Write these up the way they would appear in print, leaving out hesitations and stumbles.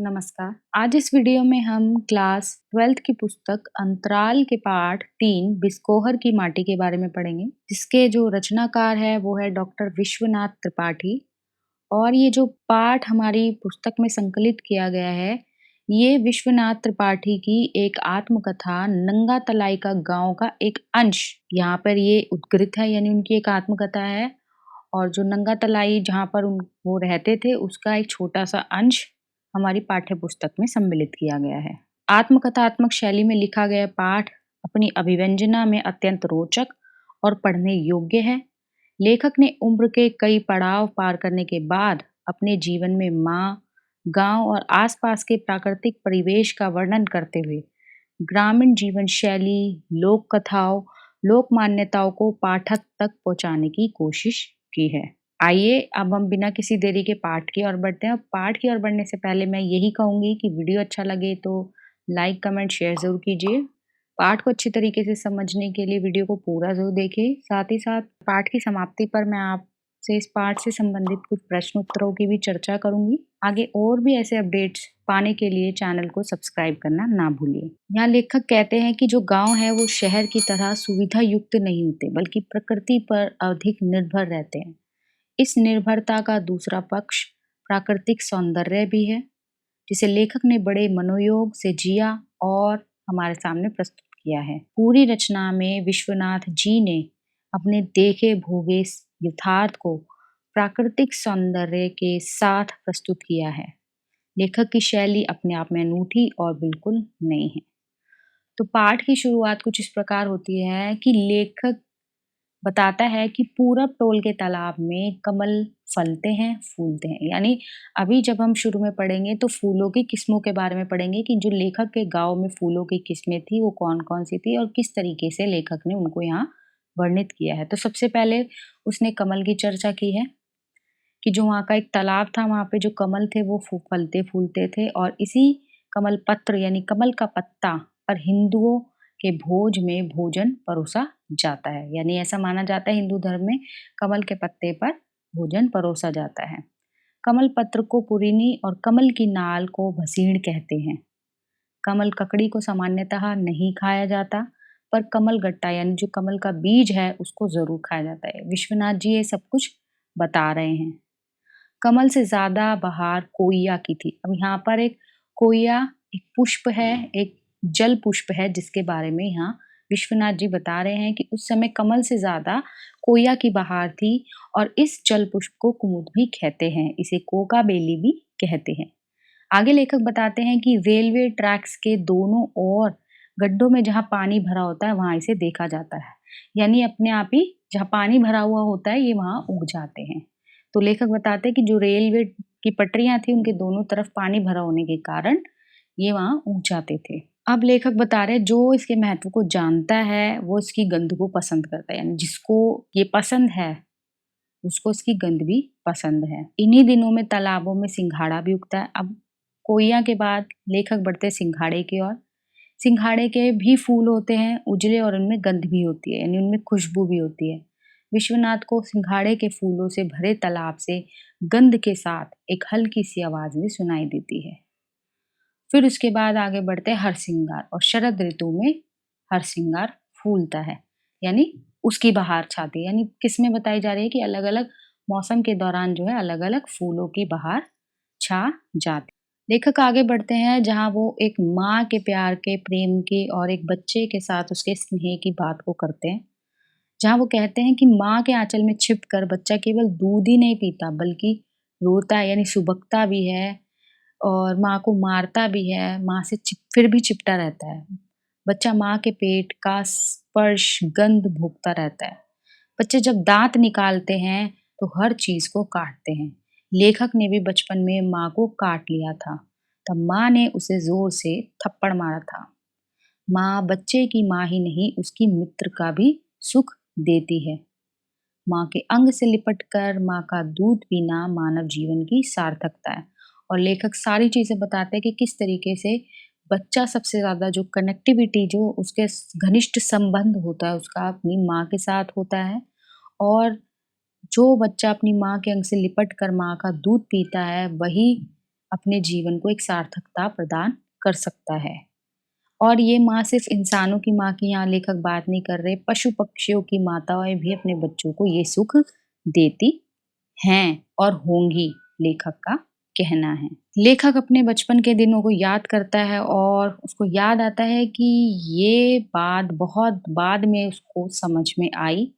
नमस्कार। आज इस वीडियो में हम क्लास 12th की पुस्तक अंतराल के पाठ 3 बिस्कोहर की माटी के बारे में पढ़ेंगे, जिसके जो रचनाकार है वो है डॉक्टर विश्वनाथ त्रिपाठी। और ये जो पाठ हमारी पुस्तक में संकलित किया गया है, ये विश्वनाथ त्रिपाठी की एक आत्मकथा नंगा तलाई का गाँव का एक अंश यहाँ पर ये उद्धृत है, यानी उनकी एक आत्मकथा है। और जो नंगा तलाई जहाँ पर वो रहते थे, उसका एक छोटा-सा अंश हमारी पाठ्य पुस्तक में सम्मिलित किया गया है। आत्मकथात्मक शैली में लिखा गया पाठ अपनी अभिव्यंजना में अत्यंत रोचक और पढ़ने योग्य है। लेखक ने उम्र के कई पड़ाव पार करने के बाद अपने जीवन में माँ, गांव और आसपास के प्राकृतिक परिवेश का वर्णन करते हुए ग्रामीण जीवन शैली, लोक कथाओं, लोक मान्यताओं को पाठक तक पहुंचाने की कोशिश की है। आइए अब हम बिना किसी देरी के पाठ की ओर बढ़ते हैं। और पाठ की ओर बढ़ने से पहले मैं यही कहूंगी कि वीडियो अच्छा लगे तो लाइक, कमेंट, शेयर जरूर कीजिए। पाठ को अच्छी तरीके से समझने के लिए वीडियो को पूरा जरूर देखें। साथ ही साथ पाठ की समाप्ति पर मैं आपसे इस पाठ से संबंधित कुछ प्रश्न उत्तरों की भी चर्चा करूंगी। आगे और भी ऐसे अपडेट्स पाने के लिए चैनल को सब्सक्राइब करना ना भूलिए। यहाँ लेखक कहते हैं कि जो गांव है वो शहर की तरह सुविधा युक्त नहीं होते, बल्कि प्रकृति पर अधिक निर्भर रहते हैं। इस निर्भरता का दूसरा पक्ष प्राकृतिक सौंदर्य भी है, जिसे लेखक ने बड़े मनोयोग से जिया और हमारे सामने प्रस्तुत किया है। पूरी रचना में विश्वनाथ जी ने अपने देखे भोगे यथार्थ को प्राकृतिक सौंदर्य के साथ प्रस्तुत किया है। लेखक की शैली अपने आप में अनूठी और बिल्कुल नई है। तो पाठ की शुरुआत कुछ इस प्रकार होती है कि लेखक बताता है कि पूरब टोल के तालाब में कमल फलते हैं, फूलते हैं। यानी अभी जब हम शुरू में पढ़ेंगे तो फूलों की किस्मों के बारे में पढ़ेंगे कि जो लेखक के गाँव में फूलों की किस्में थी वो कौन-कौन सी थी और किस तरीके से लेखक ने उनको यहाँ वर्णित किया है। तो सबसे पहले उसने कमल की चर्चा की है कि जो वहाँ का एक तालाब था, वहाँ पे जो कमल थे वो फलते-फूलते थे और इसी कमल पत्र यानी कमल का पत्ता पर हिंदुओं के भोज में भोजन परोसा जाता है। यानी ऐसा माना जाता है हिंदू धर्म में कमल के पत्ते पर भोजन परोसा जाता है। कमल पत्र को पुरीनी और कमल की नाल को भसीड़ कहते हैं। कमल ककड़ी को सामान्यतः नहीं खाया जाता, पर कमल गट्टा यानी जो कमल का बीज है उसको ज़रूर खाया जाता है। विश्वनाथ जी ये सब कुछ बता रहे हैं। कमल से ज़्यादा बहार कोइया की थी। अब यहाँ पर एक कोइया एक पुष्प है, एक जल पुष्प है जिसके बारे में यहाँ विश्वनाथ जी बता रहे हैं कि उस समय कमल से ज़्यादा कोइया की बहार थी और इस जल पुष्प को कुमुद भी कहते हैं। इसे कोका बेली भी कहते हैं। आगे लेखक बताते हैं कि रेलवे ट्रैक्स के दोनों ओर गड्ढों में जहाँ पानी भरा होता है वहाँ इसे देखा जाता है। यानी अपने आप ही जहाँ पानी भरा हुआ होता है ये वहाँ उग जाते हैं। तो लेखक बताते हैं कि जो रेलवे की पटरियाँ थी उनके दोनों तरफ पानी भरा होने के कारण ये वहाँ उग जाते थे। अब लेखक बता रहे हैं जो इसके महत्व को जानता है वो इसकी गंध को पसंद करता है। यानी जिसको ये पसंद है उसको इसकी गंध भी पसंद है। इन्हीं दिनों में तालाबों में सिंघाड़ा भी उगता है। अब कोइया के बाद लेखक बढ़ते सिंघाड़े की ओर। सिंघाड़े के भी फूल होते हैं उजले और उनमें गंध भी होती है, यानी उनमें खुशबू भी होती है। विश्वनाथ को सिंघाड़े के फूलों से भरे तालाब से गंध के साथ एक हल्की सी आवाज भी सुनाई देती है। फिर उसके बाद आगे बढ़ते हैं हरसिंगार। और शरद ऋतु में हरसिंगार फूलता है, यानी उसकी बहार छाती है। यानी किसमें बताई जा रही है कि अलग अलग मौसम के दौरान जो है अलग अलग फूलों की बहार छा जाती। लेखक आगे बढ़ते हैं जहाँ वो एक माँ के प्यार के, प्रेम के और एक बच्चे के साथ उसके स्नेह की बात को करते हैं। जहाँ वो कहते हैं कि माँ के आंचल में छिपकर बच्चा केवल दूध ही नहीं पीता बल्कि रोता है, यानी सुबकता भी है और माँ को मारता भी है, माँ से फिर भी चिपटा रहता है। बच्चा माँ के पेट का स्पर्श, गंध भोगता रहता है। बच्चे जब दांत निकालते हैं तो हर चीज को काटते हैं। लेखक ने भी बचपन में माँ को काट लिया था, तब माँ ने उसे जोर से थप्पड़ मारा था। माँ बच्चे की माँ ही नहीं उसकी मित्र का भी सुख देती है। माँ के अंग से लिपटकर माँ का दूध पीना मानव जीवन की सार्थकता है। और लेखक सारी चीजें बताते हैं कि किस तरीके से बच्चा सबसे ज्यादा जो कनेक्टिविटी, जो उसके घनिष्ठ संबंध होता है उसका अपनी माँ के साथ होता है। और जो बच्चा अपनी माँ के अंग से लिपट कर माँ का दूध पीता है वही अपने जीवन को एक सार्थकता प्रदान कर सकता है। और ये माँ सिर्फ इंसानों की माँ की यहाँ लेखक बात नहीं कर रहे, पशु-पक्षियों की माताएँ भी अपने बच्चों को ये सुख देती हैं और होंगी, लेखक का कहना है। लेखक अपने बचपन के दिनों को याद करता है और उसको याद आता है कि ये बात बहुत बाद में उसको समझ में आई,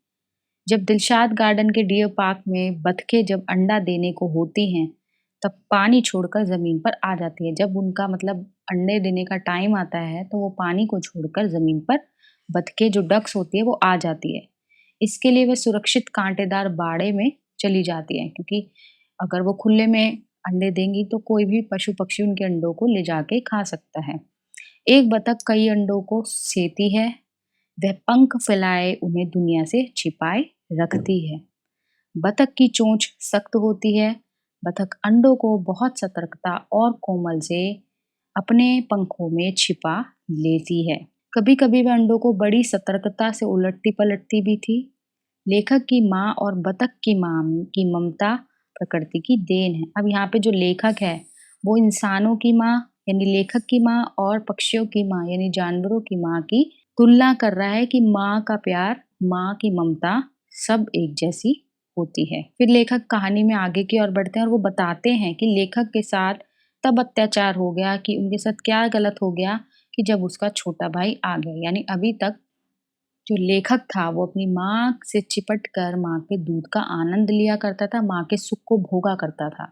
जब दिलशाद गार्डन के डियर पार्क में बतखें जब अंडा देने को होती हैं, तब पानी छोड़कर ज़मीन पर आ जाती है। जब उनका मतलब अंडे देने का टाइम आता है, तो वो पानी को छोड़कर ज़मीन पर बतखें जो डक्स होती है, वो आ जाती है। इसके लिए वे सुरक्षित कांटेदार बाड़े में चली जाती हैं, क्योंकि अगर वो खुले में अंडे देंगी, तो कोई भी पशु-पक्षी उनके अंडों को ले जाके खा सकता है। एक बतख कई अंडों को सेती है, वह पंख फैलाए उन्हें दुनिया से छिपाए रखती है। बतख की चोंच सख्त होती है। बतख अंडों को बहुत सतर्कता और कोमल से अपने पंखों में छिपा लेती है। कभी-कभी वह अंडों को बड़ी सतर्कता से उलटती-पलटती भी थी। लेखक की माँ और बतख की माँ की ममता प्रकृति की देन है। अब यहाँ पे जो लेखक है, वो इंसानों की माँ यानी लेखक की माँ और पक्षियों की माँ यानी जानवरों की माँ की तुलना कर रहा है कि माँ का प्यार, माँ की ममता सब एक जैसी होती है। फिर लेखक कहानी में आगे की ओर बढ़ते हैं और वो बताते हैं कि लेखक के साथ तब अत्याचार हो गया, कि उनके साथ क्या गलत हो गया कि जब उसका छोटा भाई आ गया। यानी अभी तक जो लेखक था वो अपनी माँ से चिपट कर माँ के दूध का आनंद लिया करता था, माँ के सुख को भोगा करता था।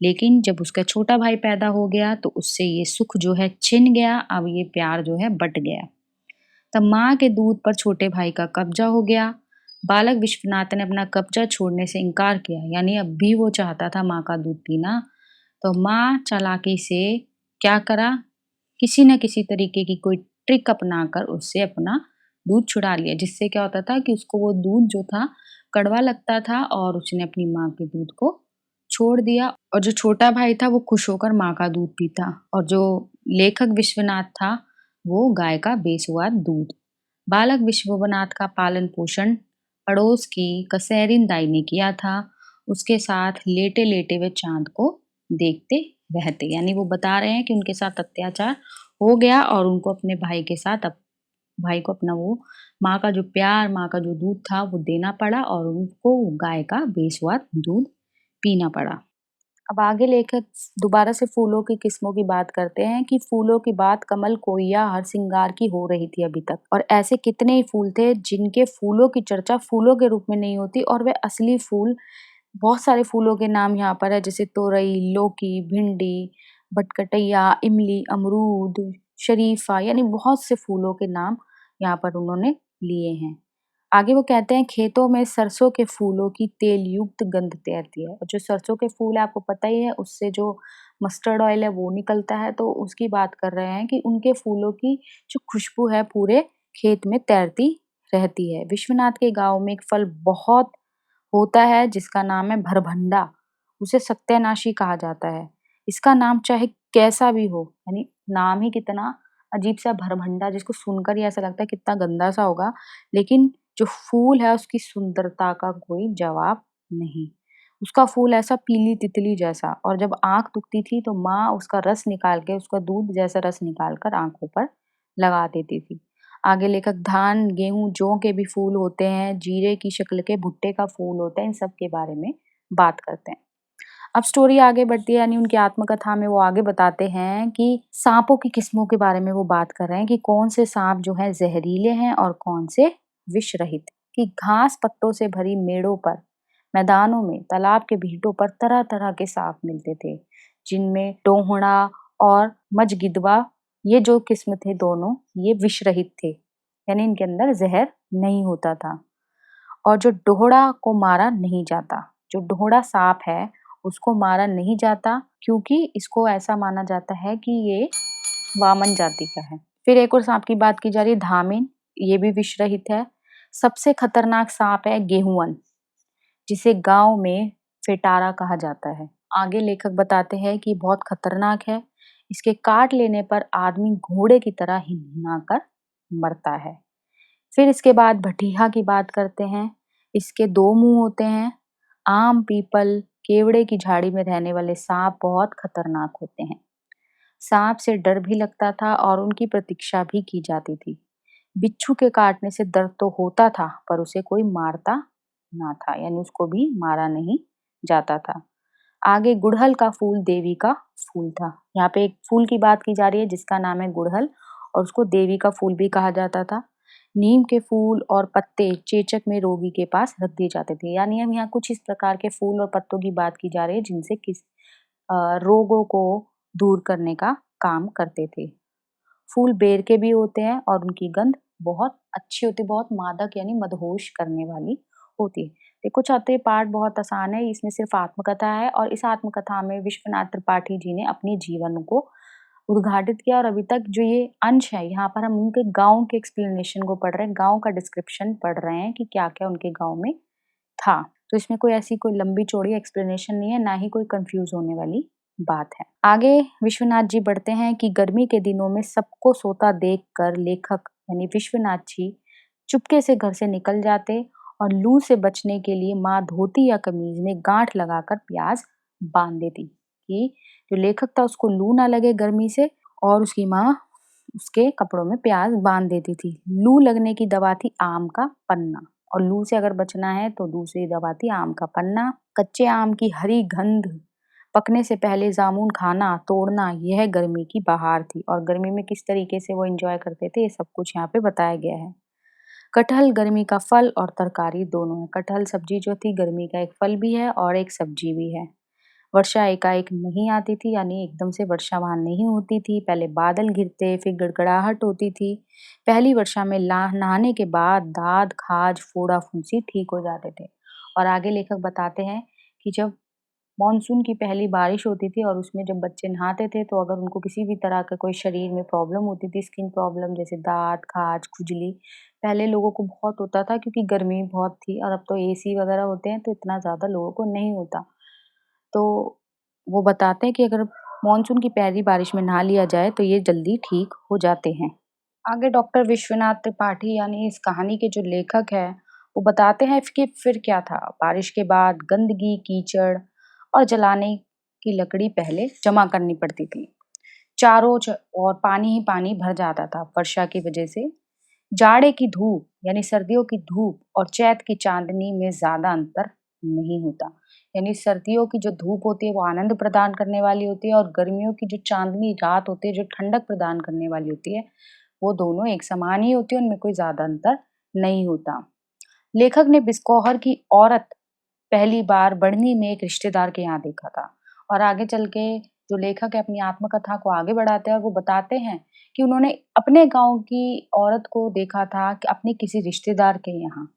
लेकिन जब उसका छोटा भाई पैदा हो गया तो उससे ये सुख जो है छिन गया, अब ये प्यार जो है बँट गया। तब माँ के दूध पर छोटे भाई का कब्जा हो गया। बालक विश्वनाथ ने अपना कब्जा छोड़ने से इनकार किया, यानी अब भी वो चाहता था माँ का दूध पीना। तो माँ चालाकी से क्या करा, किसी न किसी तरीके की कोई ट्रिक अपनाकर उससे अपना दूध छुड़ा लिया, जिससे क्या होता था कि उसको वो दूध जो था कड़वा लगता था और उसने अपनी माँ के दूध को छोड़ दिया और जो छोटा भाई था वो खुश होकर माँ का दूध पीता और जो लेखक विश्वनाथ था वो गाय का बेसुआद दूध। बालक विश्वनाथ का पालन पोषण पड़ोस की कसेरिन दाई ने किया था। उसके साथ लेटे लेटे वे चांद को देखते रहते, यानी वो बता रहे हैं कि उनके साथ अत्याचार हो गया और उनको अपने भाई के साथ भाई को अपना वो माँ का जो प्यार, माँ का जो दूध था वो देना पड़ा और उनको गाय का बेस्वाद दूध पीना पड़ा। अब आगे लेखक दोबारा से फूलों की किस्मों की बात करते हैं कि फूलों की बात कमल, कोइया, हरसिंगार की हो रही थी अभी तक और ऐसे कितने ही फूल थे जिनके फूलों की चर्चा फूलों के रूप में नहीं होती और वे असली फूल बहुत सारे फूलों के नाम यहाँ पर है, जैसे तोरई, लौकी, भिंडी, भटकटैया, इमली, अमरूद, शरीफा, यानी बहुत से फूलों के नाम यहाँ पर उन्होंने लिए हैं। आगे वो कहते हैं खेतों में सरसों के फूलों की तेल युक्त गंध तैरती है और जो सरसों के फूल है आपको पता ही है, उससे जो मस्टर्ड ऑयल है वो निकलता है, तो उसकी बात कर रहे हैं कि उनके फूलों की जो खुशबू है पूरे खेत में तैरती रहती है। विश्वनाथ के गाँव में एक फल बहुत होता है जिसका नाम है भरभंडा। उसे सत्यानाशी कहा जाता है। इसका नाम चाहे कैसा भी हो, यानी नाम ही कितना अजीब-सा भरभंडा, जिसको सुनकर ही ऐसा लगता है कितना गंदा-सा होगा, लेकिन जो फूल है उसकी सुंदरता का कोई जवाब नहीं। उसका फूल ऐसा पीली तितली जैसा, और जब आँख दुखती थी तो माँ उसका रस निकाल के, उसका दूध जैसा रस निकाल कर आँखों पर लगा देती थी। आगे लेखक धान, गेहूँ, जौ के भी फूल होते हैं, जीरे की शक्ल के भुट्टे का फूल होता है, इन सब के बारे में बात करते हैं। अब स्टोरी आगे बढ़ती है, यानी उनकी आत्मकथा में वो आगे बताते हैं कि साँपों की किस्मों के बारे में वो बात कर रहे हैं कि कौन से साँप जो हैं ज़हरीले हैं और कौन से विष रहित। कि घास पत्तों से भरी मेड़ों पर, मैदानों में, तालाब के बीटों पर तरह-तरह के साँप मिलते थे, जिनमें टोहड़ा और मझगिद्दवा, ये जो किस्म थे दोनों, ये विष रहित थे, यानी इनके अंदर ज़हर नहीं होता था। और जो डोहड़ा को मारा नहीं जाता, जो डोहड़ा साँप है, उसको मारा नहीं जाता क्योंकि इसको ऐसा माना जाता है कि ये वामन जाति का है। फिर एक और साँप की बात की जा रही है, धामिन, ये भी विष रहित है। सबसे खतरनाक साँप है गेहुअन, जिसे गाँव में फेटारा कहा जाता है। आगे लेखक बताते हैं कि बहुत खतरनाक है। इसके काट लेने पर आदमी घोड़े की तरह हिनहिना कर मरता है। फिर इसके बाद भटिया की बात करते हैं। इसके 2 मुँह होते हैं। आम, पीपल, केवड़े की झाड़ी में रहने वाले सांप बहुत खतरनाक होते हैं। सांप से डर भी लगता था और उनकी प्रतीक्षा भी की जाती थी। बिच्छू के काटने से दर्द तो होता था, पर उसे कोई मारता ना था, यानी उसको भी मारा नहीं जाता था। आगे गुड़हल का फूल देवी का फूल था। यहाँ पे एक फूल की बात की जा रही है जिसका नाम है गुड़हल और उसको देवी का फूल भी कहा जाता था। नीम के फूल और पत्ते चेचक में रोगी के पास रख दिए जाते थे। यानी हम यहाँ कुछ इस प्रकार के फूल और पत्तों की बात की जा रही है जिनसे रोगों को दूर करने का काम करते थे। फूल बेर के भी होते हैं और उनकी गंध बहुत अच्छी होती है, बहुत मादक यानी मदहोश करने वाली होती है। देखो छात्रों, ये पाठ बहुत आसान है, इसमें सिर्फ आत्मकथा है और इस आत्मकथा में विश्वनाथ त्रिपाठी जी ने अपने जीवन को उद्घाटित किया और अभी तक जो ये अंश है, यहाँ पर हम उनके गाँव के एक्सप्लेनेशन को पढ़ रहे हैं, गाँव का डिस्क्रिप्शन पढ़ रहे हैं कि क्या-क्या उनके गाँव में था। तो इसमें कोई ऐसी कोई लंबी-चौड़ी एक्सप्लेनेशन नहीं है, ना ही कोई कन्फ्यूज़ होने वाली बात है। आगे विश्वनाथ जी बढ़ते हैं कि गर्मी के दिनों में सबको सोता देखकर लेखक यानी विश्वनाथ जी चुपके से घर से निकल जाते और लू से बचने के लिए माँ धोती या कमीज में गांठ लगाकर प्याज बांध देती कि जो लेखक था उसको लू ना लगे गर्मी से, और उसकी माँ उसके कपड़ों में प्याज बांध देती थी। लू लगने की दवा थी आम का पन्ना, और लू से अगर बचना है तो दूसरी दवा थी आम का पन्ना। कच्चे आम की हरी गंध, पकने से पहले जामुन खाना, तोड़ना, यह गर्मी की बहार थी। और गर्मी में किस तरीके से वो एंजॉय करते थे, ये सब कुछ यहाँ पे बताया गया है। कटहल गर्मी का फल और तरकारी दोनों है। कटहल सब्जी जो थी गर्मी का एक फल भी है और एक सब्जी भी है। वर्षा एकाएक नहीं आती थी, यानी एकदम से वर्षा वहाँ नहीं होती थी। पहले बादल घिरते, फिर गड़गड़ाहट होती थी। पहली वर्षा में नहाने के बाद दाद, खाज, फोड़ा, फुंसी ठीक हो जाते थे। और आगे लेखक बताते हैं कि जब मॉनसून की पहली बारिश होती थी और उसमें जब बच्चे नहाते थे तो अगर उनको किसी भी तरह का कोई शरीर में प्रॉब्लम होती थी, स्किन प्रॉब्लम जैसे दाद, खाज, खुजली, पहले लोगों को बहुत होता था क्योंकि गर्मी बहुत थी, और अब तो एसी वगैरह होते हैं तो इतना ज़्यादा लोगों को नहीं होता। तो वो बताते हैं कि अगर मॉनसून की पहली बारिश में नहा लिया जाए तो ये जल्दी ठीक हो जाते हैं। आगे डॉक्टर विश्वनाथ त्रिपाठी यानी इस कहानी के जो लेखक हैं, वो बताते हैं कि फिर क्या था। बारिश के बाद गंदगी, कीचड़ और जलाने की लकड़ी पहले जमा करनी पड़ती थी। और पानी ही पानी भर जाता था वर्षा की वजह से। जाड़े की धूप यानी सर्दियों की धूप और चैत की चांदनी में ज़्यादा अंतर नहीं होता। यानी सर्दियों की जो धूप होती है वो आनंद प्रदान करने वाली होती है और गर्मियों की जो चांदनी रात होती है जो ठंडक प्रदान करने वाली होती है, वो दोनों एक समान ही होती है, उनमें कोई ज़्यादा अंतर नहीं होता। लेखक ने बिस्कौहर की औरत पहली बार बढ़नी में एक रिश्तेदार के यहाँ देखा था। और आगे चल के जो लेखक है अपनी आत्मकथा को आगे बढ़ाते हैं और वो बताते हैं कि उन्होंने अपने गाँव की औरत को देखा था कि अपने किसी रिश्तेदार के यहाँ,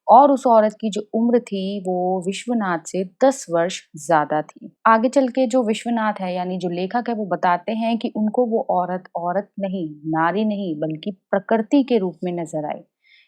और उस औरत की जो उम्र थी वो विश्वनाथ से 10 वर्ष ज़्यादा थी। आगे चल के जो विश्वनाथ है यानी जो लेखक है वो बताते हैं कि उनको वो औरत, औरत नहीं, नारी नहीं बल्कि प्रकृति के रूप में नज़र आई।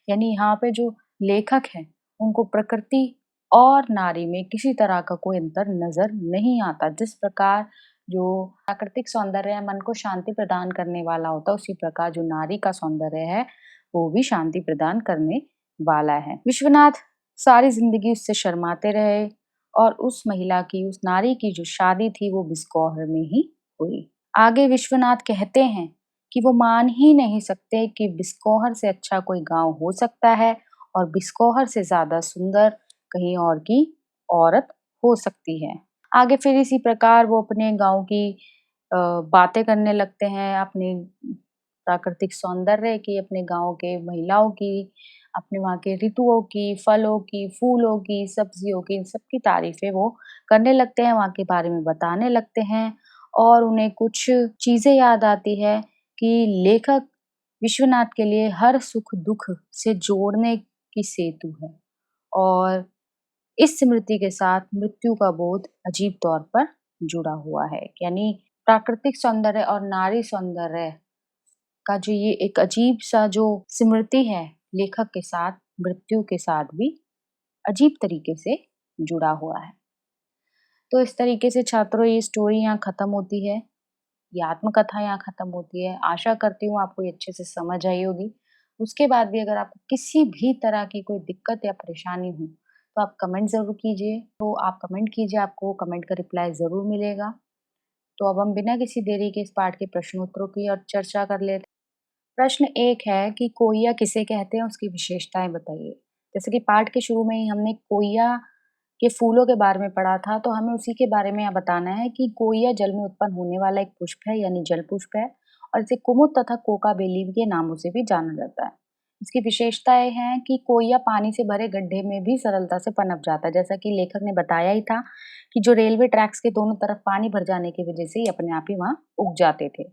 यानी यहाँ पे जो लेखक हैं उनको प्रकृति और नारी में किसी तरह का कोई अंतर नज़र नहीं आता। जिस प्रकार जो प्राकृतिक सौंदर्य है मन को शांति प्रदान करने वाला होता है, उसी प्रकार जो नारी का सौंदर्य है वो भी शांति प्रदान करने वाला है। विश्वनाथ सारी ज़िंदगी उससे शर्माते रहे और उस महिला की, उस नारी की जो शादी थी वो बिस्कौहर में ही हुई। आगे विश्वनाथ कहते हैं कि वो मान ही नहीं सकते कि बिस्कौहर से अच्छा कोई गाँव हो सकता है और बिस्कौहर से ज़्यादा सुंदर कहीं और की औरत हो सकती है। आगे फिर इसी प्रकार वो अपने गाँव की बातें करने लगते हैं, अपने प्राकृतिक सौंदर्य की, अपने गाँव के महिलाओं की, अपने वहाँ के ऋतुओं की, फलों की, फूलों की, सब्जियों की, इन सब की तारीफ़ें वो करने लगते हैं, वहाँ के बारे में बताने लगते हैं और उन्हें कुछ चीज़ें याद आती है कि लेखक विश्वनाथ के लिए हर सुख-दुःख से जोड़ने की सेतु है और इस स्मृति के साथ मृत्यु का बोध अजीब तौर पर जुड़ा हुआ है। यानी प्राकृतिक सौंदर्य और नारी सौंदर्य का जो ये एक अजीब-सा जो स्मृति है, लेखक के साथ, मृत्यु के साथ भी अजीब तरीके से जुड़ा हुआ है। तो इस तरीके से छात्रों ये स्टोरी यहाँ खत्म होती है, ये आत्मकथा यहाँ खत्म होती है। आशा करती हूँ आपको ये अच्छे से समझ आई होगी। उसके बाद भी अगर आपको किसी भी तरह की कोई दिक्कत या परेशानी हो, तो आप कमेंट ज़रूर कीजिए। तो आप कमेंट कीजिए, आपको कमेंट का रिप्लाई ज़रूर मिलेगा। तो अब हम बिना किसी देरी के इस पाठ के प्रश्नोत्तरों की और चर्चा कर लेते हैं। प्रश्न 1 है कि कोइया किसे कहते हैं, उसकी विशेषताएँ बताइए। जैसे कि पाठ के शुरू में ही हमने कोइया के फूलों के बारे में पढ़ा था, तो हमें उसी के बारे में यहाँ बताना है कि कोइया जल में उत्पन्न होने वाला एक पुष्प है, यानी जल पुष्प है और इसे कुमुद तथा कोका बेली के नामों से भी जाना जाता है। इसकी विशेषताएँ हैं कि कोइया पानी से भरे गड्ढे में भी सरलता से पनप जाता है, जैसा कि लेखक ने बताया ही था कि जो रेलवे ट्रैक्स के दोनों तरफ पानी भर जाने की वजह से ये अपने आप ही वहाँ उग जाते थे।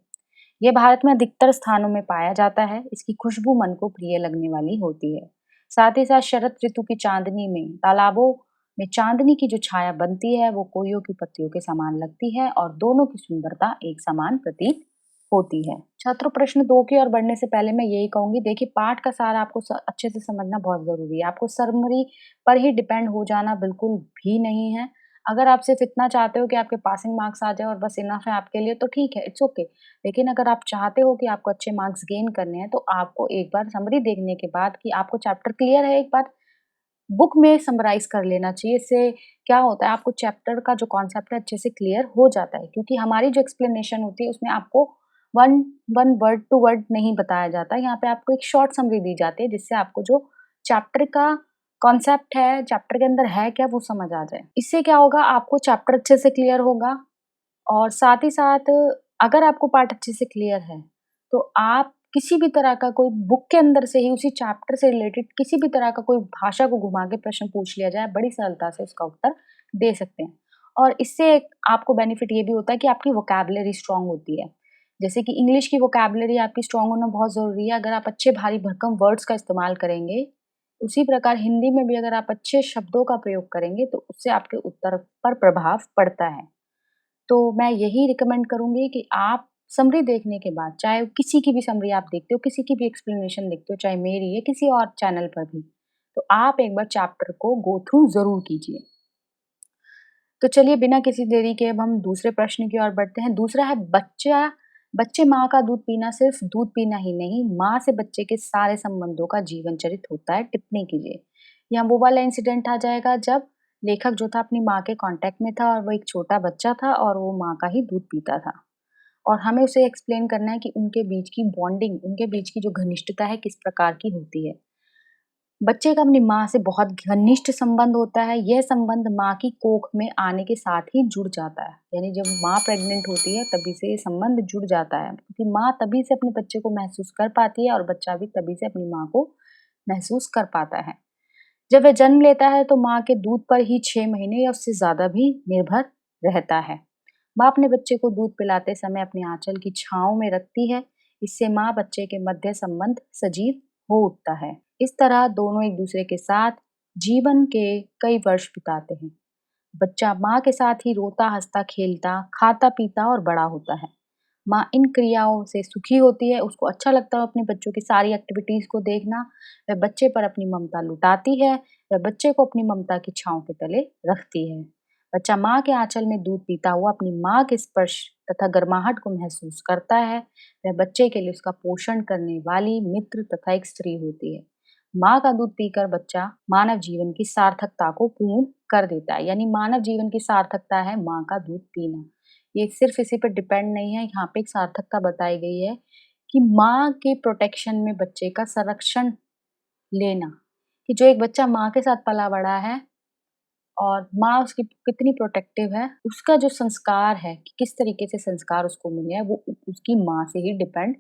ये भारत में अधिकतर स्थानों में पाया जाता है। इसकी खुशबू मन को प्रिय लगने वाली होती है। साथ ही साथ शरद ऋतु की चांदनी में तालाबों में चांदनी की जो छाया बनती है वो कोइयों की पत्तियों के समान लगती है और दोनों की सुंदरता एक समान प्रतीत होती है। छात्रों, प्रश्न 2 की ओर बढ़ने से पहले मैं यही कहूंगी, देखिए पाठ का सार आपको अच्छे से समझना बहुत जरूरी है। आपको समरी पर ही डिपेंड हो जाना बिल्कुल भी नहीं है। अगर आप सिर्फ इतना चाहते हो कि आपके पासिंग मार्क्स आ जाए और बस इनफ है आपके लिए, तो ठीक है, इट्स ओके। लेकिन अगर आप चाहते हो कि आपको अच्छे मार्क्स गेन करने हैं, तो आपको एक बार समरी देखने के बाद कि आपको चैप्टर क्लियर है, एक बार बुक में समराइज़ कर लेना चाहिए। इससे क्या होता है, आपको चैप्टर का जो कॉन्सेप्ट है अच्छे से क्लियर हो जाता है, क्योंकि हमारी जो एक्सप्लेनेशन होती है उसमें आपको one one word two word नहीं बताया जाता है। यहाँ पे आपको एक शॉर्ट समरी दी जाती है, जिससे आपको जो चैप्टर का कॉन्सेप्ट है, चैप्टर के अंदर है क्या, वो समझ आ जाए। इससे क्या होगा, आपको चैप्टर अच्छे से क्लियर होगा और साथ ही साथ अगर आपको पार्ट अच्छे से क्लियर है, तो आप किसी भी तरह का कोई बुक के अंदर से ही उसी चैप्टर से रिलेटेड किसी भी तरह का कोई भाषा को घुमा के प्रश्न पूछ लिया जाए, बड़ी सरलता से उसका उत्तर दे सकते हैं। और इससे एक आपको बेनिफिट ये भी होता है कि आपकी वोकैब्युलरी स्ट्रॉन्ग होती है। जैसे कि इंग्लिश की वोकैब्युलरी आपकी स्ट्रॉन्ग होना बहुत ज़रूरी है। अगर आप अच्छे भारी भरकम वर्ड्स का इस्तेमाल करेंगे, उसी प्रकार हिंदी में भी अगर आप अच्छे शब्दों का प्रयोग करेंगे, तो उससे आपके उत्तर पर प्रभाव पड़ता है। तो मैं यही रिकमेंड करूँगी कि आप समरी देखने के बाद, चाहे किसी की भी समरी आप देखते हो, किसी की भी एक्सप्लेनेशन देखते हो, चाहे मेरी या किसी और चैनल पर भी, तो आप एक बार चैप्टर को गो थ्रू ज़रूर कीजिए। तो चलिए बिना किसी देरी के अब हम दूसरे प्रश्न की ओर बढ़ते हैं। दूसरा है, बच्चे माँ का दूध पीना सिर्फ दूध पीना ही नहीं, माँ से बच्चे के सारे संबंधों का जीवन चरित होता है। टिप्पणी कीजिए। यहाँ वो वाला इंसिडेंट आ जाएगा जब लेखक जो था अपनी माँ के कांटेक्ट में था और वो एक छोटा बच्चा था और वो माँ का ही दूध पीता था। और हमें उसे एक्सप्लेन करना है कि उनके बीच की बॉन्डिंग, उनके बीच की जो घनिष्ठता है किस प्रकार की होती है। बच्चे का अपनी माँ से बहुत घनिष्ठ संबंध होता है। यह संबंध माँ की कोख में आने के साथ ही जुड़ जाता है। यानी जब माँ प्रेग्नेंट होती है तभी से ये संबंध जुड़ जाता है, क्योंकि माँ तभी से अपने बच्चे को महसूस कर पाती है और बच्चा भी तभी से अपनी माँ को महसूस कर पाता है। जब वह जन्म लेता है तो माँ के दूध पर ही 6 महीने या उससे ज़्यादा भी निर्भर रहता है। माँ अपने बच्चे को दूध पिलाते समय अपने आँचल की छाँव में रखती है। इससे माँ बच्चे के मध्य संबंध सजीव हो उठता है। इस तरह दोनों एक दूसरे के साथ जीवन के कई वर्ष बिताते हैं। बच्चा माँ के साथ ही रोता, हंसता, खेलता, खाता, पीता और बड़ा होता है। माँ इन क्रियाओं से सुखी होती है, उसको अच्छा लगता है अपने बच्चों की सारी एक्टिविटीज़ को देखना। वह बच्चे पर अपनी ममता लुटाती है, वह बच्चे को अपनी ममता की छाँव के तले रखती है। बच्चा माँ के आँचल में दूध पीता हुआ अपनी माँ के स्पर्श तथा गर्माहट को महसूस करता है। वह बच्चे के लिए उसका पोषण करने वाली मित्र तथा एक स्त्री होती है। माँ का दूध पीकर बच्चा मानव जीवन की सार्थकता को पूर्ण कर देता है। यानी मानव जीवन की सार्थकता है माँ का दूध पीना। ये सिर्फ इसी पर डिपेंड नहीं है, यहाँ पे एक सार्थकता बताई गई है कि माँ के प्रोटेक्शन में बच्चे का संरक्षण लेना, कि जो एक बच्चा माँ के साथ पला बड़ा है और माँ उसकी कितनी प्रोटेक्टिव है, उसका जो संस्कार है कि किस तरीके से संस्कार उसको मिले हैं, वो उसकी माँ से ही डिपेंड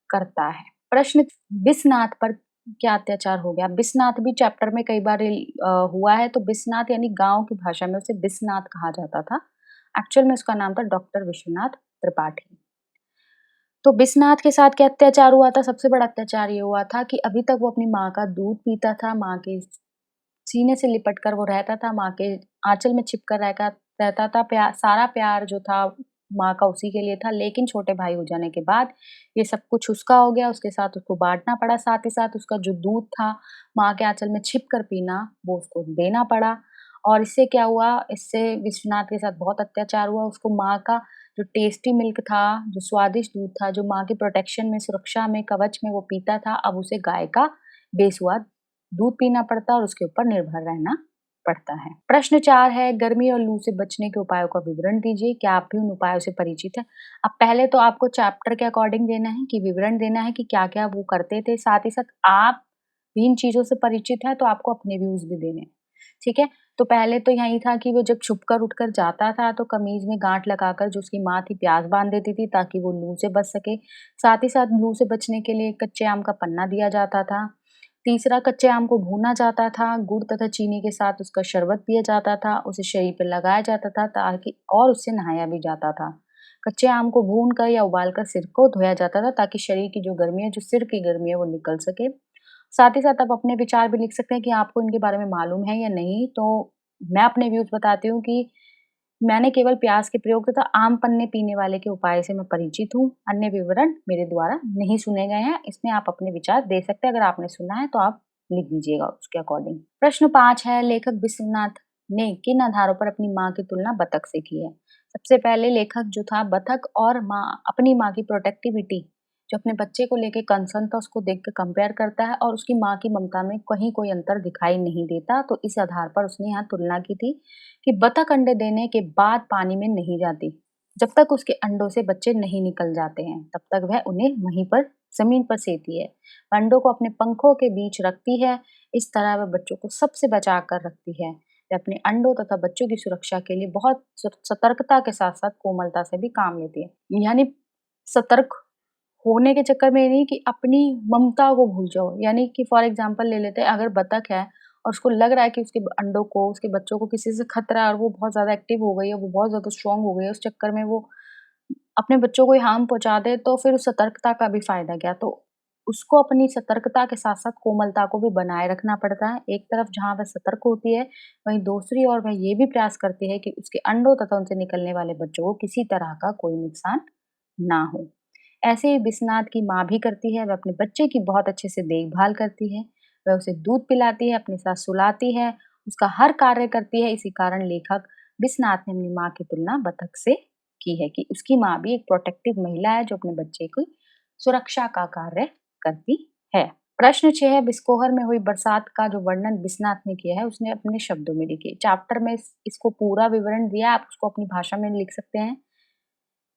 करता है। प्रश्न, बिस्नात पर क्या अत्याचार हो गया? बिस्नात भी चैप्टर में कई बार हुआ है। तो बिस्नात यानी गाँव की भाषा में उसे बिस्नात कहा जाता था। एक्चुअल में उसका नाम था डॉक्टर विश्वनाथ त्रिपाठी। तो बिस्नात के साथ क्या अत्याचार हुआ था? सबसे बड़ा अत्याचार ये हुआ था कि अभी तक वो अपनी माँ का दूध पीता था, माँ के सीने से लिपट कर वो रहता था, माँ के आँचल में छिप कर रहता था, सारा प्यार जो था माँ का उसी के लिए था। लेकिन छोटे भाई हो जाने के बाद ये सब कुछ उसका हो गया, उसके साथ उसको बाँटना पड़ा, साथ ही साथ उसका जो दूध था, माँ के आँचल में छिप कर पीना, वो उसको देना पड़ा। और इससे क्या हुआ, इससे विश्वनाथ के साथ बहुत अत्याचार हुआ। उसको माँ का जो टेस्टी मिल्क था, जो स्वादिष्ट दूध था, जो माँ के प्रोटेक्शन में, सुरक्षा में, कवच में वो पीता था, अब उसे गाय का बेसुआद दूध पीना पड़ता और उसके ऊपर निर्भर रहना पड़ता है। प्रश्न 4 है, गर्मी और लू से बचने के उपायों का विवरण दीजिए। क्या आप भी उन उपायों से परिचित हैं? अब पहले तो आपको चैप्टर के अकॉर्डिंग देना है कि विवरण देना है कि क्या-क्या वो करते थे। साथ ही साथ आप भी इन चीज़ों से परिचित हैं तो आपको अपने व्यूज़ भी देने हैं। ठीक है? तो पहले तो यही था कि वो जब छुपकर उठकर जाता था तो कमीज़ में गाँठ लगाकर जो उसकी माँ थी प्यास बाँध देती थी ताकि वो लू से बच सके। साथ ही साथ लू से बचने के लिए कच्चे आम का पन्ना दिया जाता था। तीसरा, कच्चे आम को भूना जाता था, गुड़ तथा चीनी के साथ उसका शरबत पिया जाता था, उसे शरीर पे लगाया जाता था ताकि और उससे नहाया भी जाता था। कच्चे आम को भूनकर या उबालकर सिर को धोया जाता था ताकि शरीर की जो गर्मी है, जो सिर की गर्मी है वो निकल सके। साथ ही साथ आप अपने विचार भी लिख सकते हैं कि आपको इनके बारे में मालूम है या नहीं। तो मैं अपने व्यूज़ बताती हूँ कि मैंने केवल प्याज के प्रयोग तथा आम पन्ने पीने वाले के उपाय से मैं परिचित हूँ। अन्य विवरण मेरे द्वारा नहीं सुने गए हैं। इसमें आप अपने विचार दे सकते हैं। अगर आपने सुना है तो आप लिख दीजिएगा उसके अकॉर्डिंग। प्रश्न 5 है, लेखक विश्वनाथ ने किन आधारों पर अपनी माँ की तुलना बतख से की है? सबसे पहले लेखक जो था बतख और माँ अपनी माँ की प्रोटेक्टिविटी जो अपने बच्चे को लेके कंसर्न था उसको देख के कंपेयर करता है और उसकी माँ की ममता में कहीं कोई अंतर दिखाई नहीं देता। तो इस आधार पर उसने यहाँ तुलना की थी कि बतख अंडे देने के बाद पानी में नहीं जाती। जब तक उसके अंडों से बच्चे नहीं निकल जाते हैं, तब तक वह उन्हें वहीं पर ज़मीन पर सेती है। अंडों को अपने पंखों के बीच रखती है। इस तरह वह बच्चों को सबसे बचा कर रखती है। वह अपने अंडों तथा बच्चों की सुरक्षा के लिए बहुत सतर्कता के साथ-साथ कोमलता से भी काम लेती है। यानी सतर्क होने के चक्कर में ये नहीं कि अपनी ममता को भूल जाओ। यानी कि फॉर एग्ज़ाम्पल ले लेते हैं, अगर बतख है और उसको लग रहा है कि उसके अंडों को, उसके बच्चों को किसी से खतरा है और वो बहुत ज़्यादा एक्टिव हो गई है, वो बहुत ज़्यादा स्ट्रॉन्ग हो गई है, उस चक्कर में वो अपने बच्चों को ही हार्म पहुँचा दे, तो फिर उस सतर्कता का भी फ़ायदा क्या? तो उसको अपनी सतर्कता के साथ-साथ कोमलता को भी बनाए रखना पड़ता है। एक तरफ जहाँ वह सतर्क होती है, वहीं दूसरी ओर वह ये भी प्रयास करती है कि उसके अंडों तथा उनसे निकलने वाले बच्चों को किसी तरह का कोई नुकसान ना हो। ऐसे ही विश्वनाथ की माँ भी करती है, वह अपने बच्चे की बहुत अच्छे से देखभाल करती है, वह उसे दूध पिलाती है, अपने साथ सुलाती है, उसका हर कार्य करती है। इसी कारण लेखक विश्वनाथ ने अपनी माँ की तुलना बतख से की है कि उसकी माँ भी एक प्रोटेक्टिव महिला है जो अपने बच्चे की सुरक्षा का कार्य करती है। प्रश्न 6 है, बिस्कोहर में हुई बरसात का जो वर्णन विश्वनाथ ने किया है, उसने अपने शब्दों में लिखिए। चैप्टर में इसको पूरा विवरण दिया है, आप उसको अपनी भाषा में लिख सकते हैं।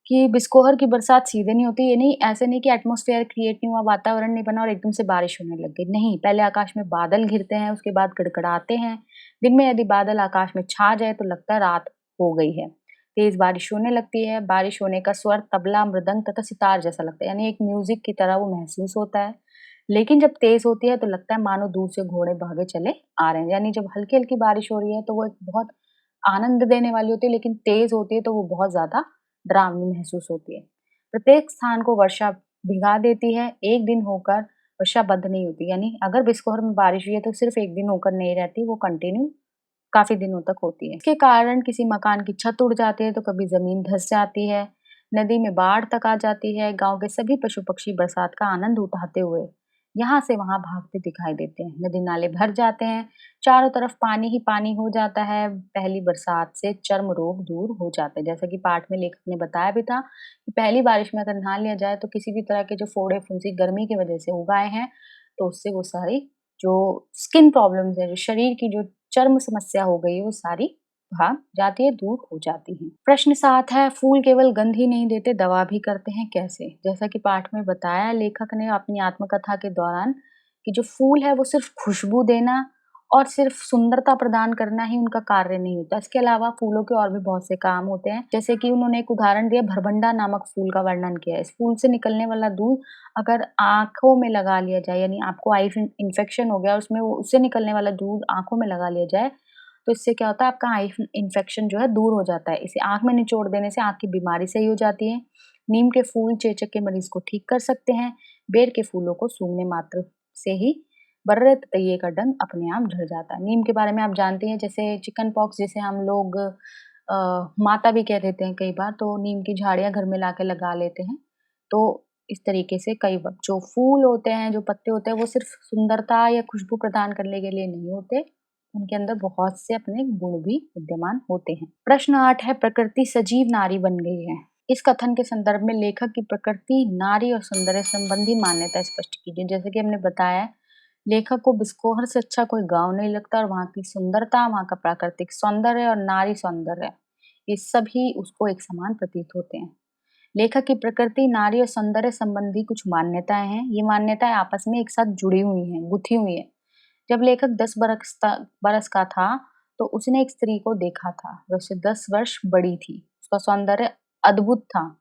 कि बिस्कोहर की बरसात सीधे नहीं होती, ये नहीं ऐसे नहीं कि एटमॉस्फेयर क्रिएट नहीं हुआ, वातावरण नहीं बना और एकदम से बारिश होने लग गई। नहीं, पहले आकाश में बादल घिरते हैं, उसके बाद गड़गड़ाते हैं। दिन में यदि बादल आकाश में छा जाए तो लगता है रात हो गई है। तेज़ बारिश होने लगती है, बारिश होने का स्वर तबला, मृदंग तथा सितार जैसा लगता है, यानी एक म्यूज़िक की तरह वो महसूस होता है। लेकिन जब तेज़ होती है तो लगता है मानो दूर से घोड़े भागे चले आ रहे हैं, यानी जब हल्की-हल्की बारिश हो रही है तो वो एक बहुत आनंद देने वाली होती है, लेकिन तेज़ होती है तो वो बहुत ज़्यादा डरावनी महसूस होती है। प्रत्येक स्थान को वर्षा भिगा देती है, एक दिन होकर वर्षा बंद नहीं होती। यानी अगर बिस्कोहर में बारिश हुई है तो सिर्फ़ एक दिन होकर नहीं रहती, वो कंटिन्यू काफ़ी दिनों तक होती है। इसके कारण किसी मकान की छत उड़ जाती है, तो कभी ज़मीन धँस जाती है, नदी में बाढ़ तक आ जाती है। गाँव के सभी पशु-पक्षी बरसात का आनंद उठाते हुए यहाँ से वहाँ भागते दिखाई देते हैं। नदी-नाले भर जाते हैं, चारों तरफ पानी ही पानी हो जाता है। पहली बरसात से चर्म रोग दूर हो जाते हैं। जैसा कि पाठ में लेखक ने बताया भी था कि पहली बारिश में अगर नहा लिया जाए तो किसी भी तरह के जो फोड़े-फुंसी गर्मी की वजह से उगाए हैं, तो उससे वो सारी जो स्किन प्रॉब्लम्स है, जो शरीर की जो चर्म समस्या हो गई है, वो सारी भाग जाती है, दूर हो जाती है। प्रश्न 7 है, फूल केवल गंध ही नहीं देते, दवा भी करते हैं, कैसे? जैसा कि पाठ में बताया लेखक ने अपनी आत्मकथा के दौरान कि जो फूल है वो सिर्फ खुशबू देना और सिर्फ सुंदरता प्रदान करना ही उनका कार्य नहीं होता। इसके अलावा फूलों के और भी बहुत से काम होते हैं। जैसे कि उन्होंने एक उदाहरण दिया, भरभंडा नामक फूल का वर्णन किया है। इस फूल से निकलने वाला दूध अगर आँखों में लगा लिया जाए, यानी आपको आई इन्फेक्शन हो गया, उसमें वो उससे निकलने वाला दूध आँखों में लगा लिया जाए, तो इससे क्या होता है, आपका आई इन्फेक्शन जो है दूर हो जाता है। इसे आँख में निचोड़ देने से आँख की बीमारी सही हो जाती है। नीम के फूल चेचक के मरीज़ को ठीक कर सकते हैं। बेर के फूलों को सूंघने मात्र से ही बर्रे ततैये का डंक अपने आप झड़ जाता है। नीम के बारे में आप जानते हैं, जैसे चिकन पॉक्स जिसे हम लोग माता भी कह देते हैं कई बार, तो नीम की झाड़ियाँ घर में लाके लगा लेते हैं। तो इस तरीके से कई ब जो फूल होते हैं, जो पत्ते होते हैं, वो सिर्फ़ सुंदरता या खुशबू प्रदान करने के लिए नहीं होते, उनके अंदर बहुत से अपने गुण भी विद्यमान होते हैं। प्रश्न 8 है, प्रकृति सजीव नारी बन गई है। इस कथन के संदर्भ में लेखक की प्रकृति, नारी और सौंदर्य संबंधी मान्यता स्पष्ट कीजिए। जैसे कि हमने बताया, लेखक को बिस्कोहर से अच्छा कोई गाँव नहीं लगता और वहाँ की सुंदरता, वहाँ का प्राकृतिक सौंदर्य और नारी सौंदर्य, ये सभी उसको एक समान प्रतीत होते हैं। लेखक की प्रकृति, नारी और सौंदर्य संबंधी कुछ मान्यताएँ हैं। ये मान्यताएँ आपस में एक साथ जुड़ी हुई हैं, गुथी हुई हैं। जब लेखक 10 बरस का था, तो उसने एक स्त्री को देखा था, जो उससे 10 वर्ष बड़ी थी। उसका सौंदर्य अद्भुत था।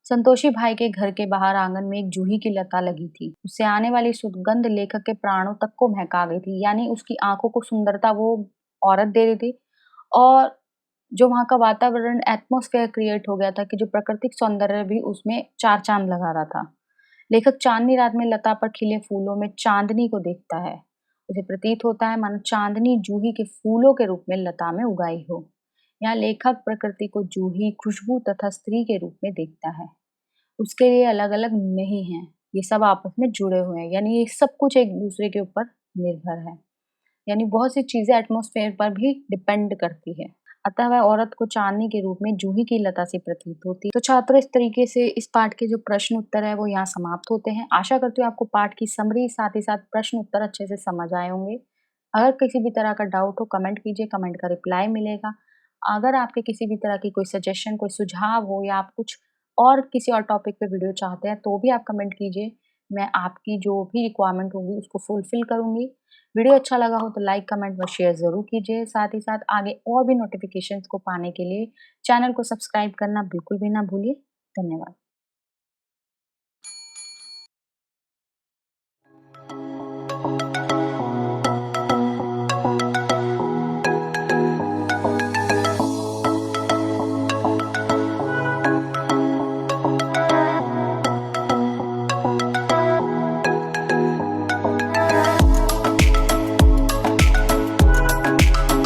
संतोषी भाई के घर के बाहर आंगन में एक जूही की लता लगी थी। उससे आने वाली सुगंध लेखक के प्राणों तक को महका गई थी। यानी उसकी आँखों को सुंदरता वो औरत दे रही थी और जो वहाँ का वातावरण एटमॉस्फेयर क्रिएट हो गया था कि जो प्राकृतिक सौंदर्य भी उसमें चार चाँद लगा रहा था। लेखक चाँदनी रात में लता पर खिले फूलों में चाँदनी को देखता है। उसे प्रतीत होता है मानो चाँदनी जूही के फूलों के रूप में लता में उगाई हो। यहाँ लेखक प्रकृति को जूही, खुशबू तथा स्त्री के रूप में देखता है। उसके लिए अलग-अलग नहीं हैं, ये सब आपस में जुड़े हुए हैं, यानी ये सब कुछ एक-दूसरे के ऊपर निर्भर है। यानी बहुत सी चीज़ें एटमॉस्फेयर पर भी डिपेंड करती है। अतः वह औरत को चाँदनी के रूप में जूही की लता से प्रतीत होती है। तो छात्रों, इस तरीके से इस पाठ के जो प्रश्न उत्तर है वो यहाँ समाप्त होते हैं। आशा करती हूँ आपको पाठ की समरी साथ ही साथ प्रश्न उत्तर अच्छे से समझ आए होंगे। अगर किसी भी तरह का डाउट हो कमेंट कीजिए, कमेंट का रिप्लाई मिलेगा। अगर आपके किसी भी तरह की कोई सजेशन, कोई सुझाव हो या आप कुछ और किसी और टॉपिक पे वीडियो चाहते हैं तो भी आप कमेंट कीजिए। मैं आपकी जो भी रिक्वायरमेंट होगी उसको फुलफिल करूँगी। वीडियो अच्छा लगा हो तो लाइक, कमेंट व शेयर ज़रूर कीजिए। साथ ही साथ आगे और भी नोटिफ़िकेशंस को पाने के लिए चैनल को सब्सक्राइब करना बिल्कुल भी ना भूलिए। धन्यवाद।